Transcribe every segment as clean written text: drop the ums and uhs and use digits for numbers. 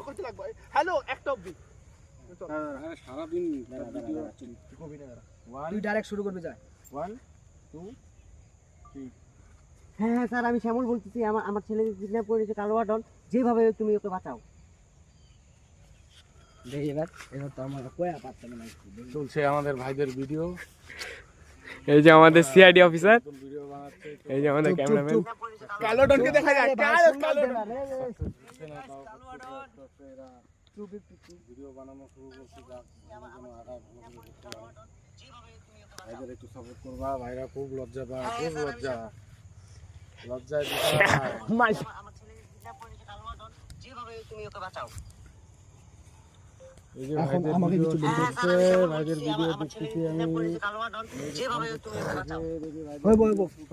করতে লাগবে। হ্যালো একটা অবধি সারাদিন তুই ডাইরেক্ট শুরু করবি যা। 1 2 3 হ্যাঁ হ্যাঁ স্যার, আমি শ্যামল বলতেছি। আমার ছেলেকে কিডন্যাপ করেছে কালো বাটন, যেভাবে তুমি ওকে বাঁচাও। দেখি এবার তো আমার কয়া পারতাম না। চলছে আমাদের ভাইদের ভিডিও। এই যে আমাদের সিআইডি অফিসার, ভিডিও বানাচ্ছে এই যে আমাদের ক্যামেরাম্যান। কালো ডনকে দেখা যায়, কালো ডন। ভিডিও বানানো শুরু করছে, ভাইদের একটু সাপোর্ট করবা। ভাইরা খুব লজ্জা পায়, খুব লজ্জায় আমার ছেলেকে কিডন্যাপ করেছে কালো বাটন, যেভাবে তুমি ওকে বাঁচাও। এই যে ভাইদের ভিডিও দেখছে, ভাইদের ভিডিও দেখতেছি আমি। যেভাবে তুমি ওকে বাঁচাও।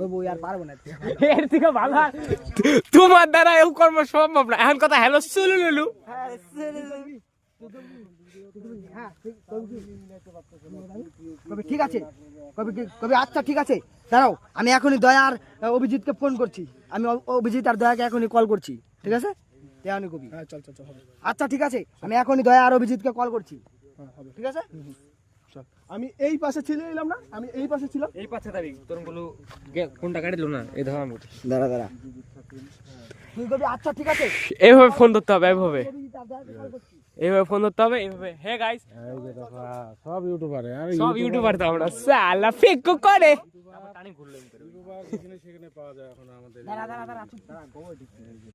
ওই বই আর পারবো না। এর থেকে ভালো তোমার দ্বারা এও কর্ম সম্ভব না। এখন কথা হ্যালো সুলুলু। কবি ঠিক আছে, কবি আচ্ছা ঠিক আছে, দাঁড়াও আমি এখনই দয়া আর অভিজিৎকে ফোন করছি। আমি অভিজিৎ আর দয়াকে এখনই কল করছি, ঠিক আছে? তেমনি কবি। হ্যাঁ চল চল চল হবে। আচ্ছা ঠিক আছে, আমি এখনই দয়া আর অভিজিৎকে কল করছি, হ্যাঁ হবে। ঠিক আছে? চল। আমি এই পাশে ছিলাম না, আমি এই পাশে ছিলাম। এই পাশে দাবি তোর বলো কোনটা কাটলো না, এই ধর আমি দাঁড়া দাঁড়া তুই কবি আচ্ছা ঠিক আছে। এইভাবে ফোন ধরতে হবে, এইভাবে অভিজিৎ আর দয়াকে কল করছি। এইভাবে ফোন ধরতে হবে, এইভাবে। হে গাইস, এই যে দেখো সব ইউটিউবারে, আর সব ইউটিউবার তো আমরা সালা ফেক করে। ইউটিউবার যেখানে সেখানে পাওয়া যায় এখন আমাদের। দাঁড়া দাঁড়া দাঁড়া